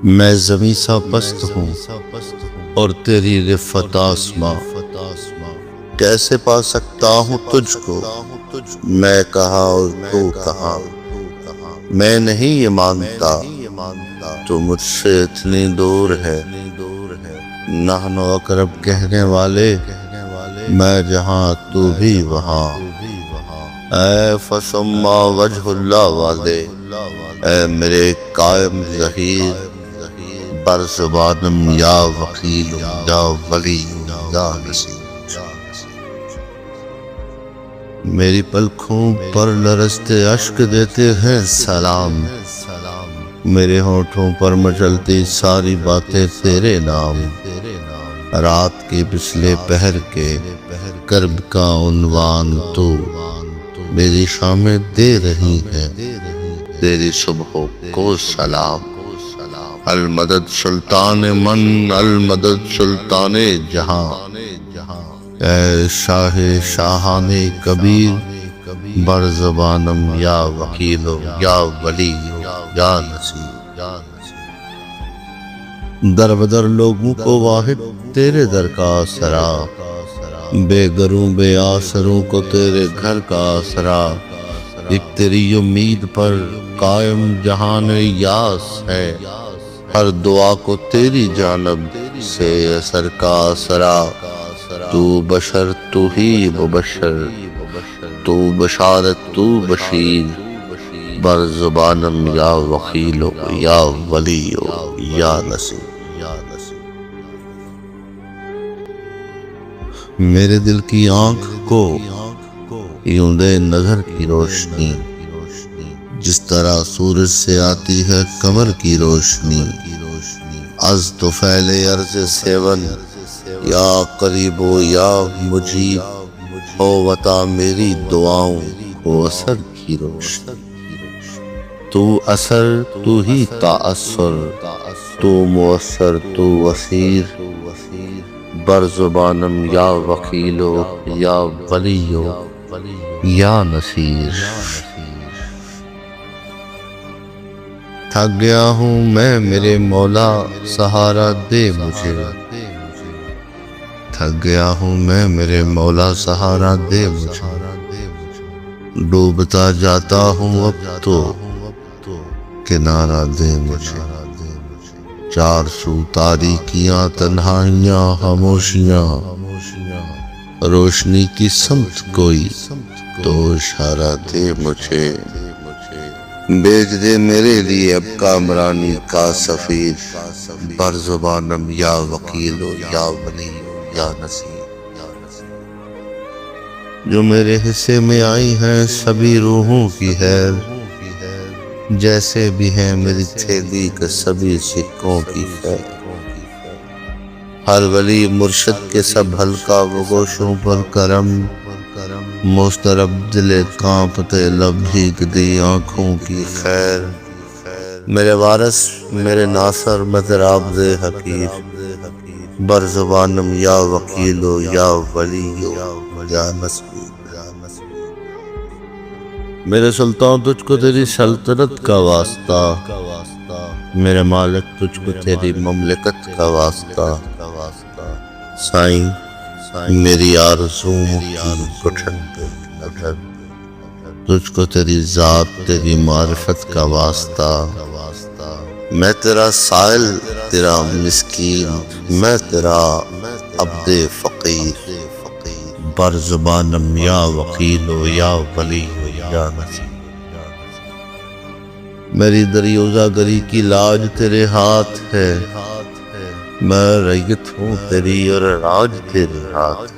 میں زمیں سا پست ہوں اور تیری رفت آسماں، کیسے پا سکتا ہوں تجھ کو میں کہاں اور تو کہاں۔ میں نہیں یہ مانتا تو مجھ سے اتنی دور ہے، نحن اقرب کہنے والے میں جہاں تو بھی وہاں۔ اے فسما وجہ اللہ والے، اے میرے قائم ظہیر، بر زبانم یا وکیل یا ولی یا نصیر۔ میری پلکوں پر لرزتے اشک دیتے ہیں سلام، میرے ہونٹوں پر مچلتی ساری باتیں تیرے نام۔ رات کے پچھلے پہر کے کرب کا عنوان تو میری شامیں دے رہی ہیں تیری صبحوں کو سلام۔ المدد سلطان من، المدد سلطان جہاں، اے شاہ شاہان کبیر، بر زبانم یا وکیل یا ولی یا نصیر۔ در بدر لوگوں کو واحد تیرے در کا آسرا، بے گھروں بے آسروں کو تیرے گھر کا آسرا۔ ایک تیری امید پر قائم جہان یاس ہے، ہر دعا کو تیری جانب سے اثر کا آسرا۔ تو بشر تو ہی مبشر، تو بشارت تو بشیر، بر زبانم یا وکیل یا ولی یا نصیر۔ میرے دل کی آنکھ کو یوں دے نظر کی روشنی، جس طرح سورج سے آتی ہے قمر کی روشنی۔ از تو پھیلے عرض سیون، یا قریب و یا مجیب، ہو وطا میری دعاؤں کو اثر کی روشنی۔ تو اثر تو ہی تاثر، تو مؤثر تو وسیر، بر زبانم یا وکیل یا ولی یا نصیر۔ تھک گیا ہوں میں میرے مولا، سہارا دے مجھے۔ تھک گیا ہوں میں میرے مولا، سہارا دے مجھے۔ ڈوبتا جاتا ہوں اب تو کنارہ دے مجھے۔ چار سو تاریکیاں تنہائیاں خاموشیاں، روشنی کی سمت کوئی تو اشارہ دے مجھے۔ بھیج دے میرے لیے اب کامرانی کا سفیر، بر زبانم یا وکیل یا ولی یا نصیر۔ جو میرے حصے میں آئی ہیں سبھی روحوں کی خیر، جیسے بھی ہے میری تھیلی کے سبھی سکوں کی خیر۔ ہر ولی مرشد کے سب حلقہ و گوشوں پر کرم، مضطرب دل کانپتے لب بھیگ دی آنکھوں کی خیر۔ میرے وارث میرے ناصر میں تیرا عبد حقیر، بر زبانم یا وکیل یا ولی یا نصیر۔ میرے سلطان تجھ کو تیری سلطنت کا واسطہ، میرے مالک تجھ کو تیری مملکت کا واسطہ۔ سائیں میری آرزوؤں کی گٹھن پہ نظر، تجھ کو تیری ذات تیری معرفت کا واسطہ۔ میں تیرا سائل تیرا مسکین، میں تیرا عبد فقیر، بر زبانم یا وکیل یا ولی یا نصیر۔ میری دریوزہ گری کی لاج تیرے ہاتھ ہے، میں ریت ہوں تیری اور راج تیرے ہاتھ۔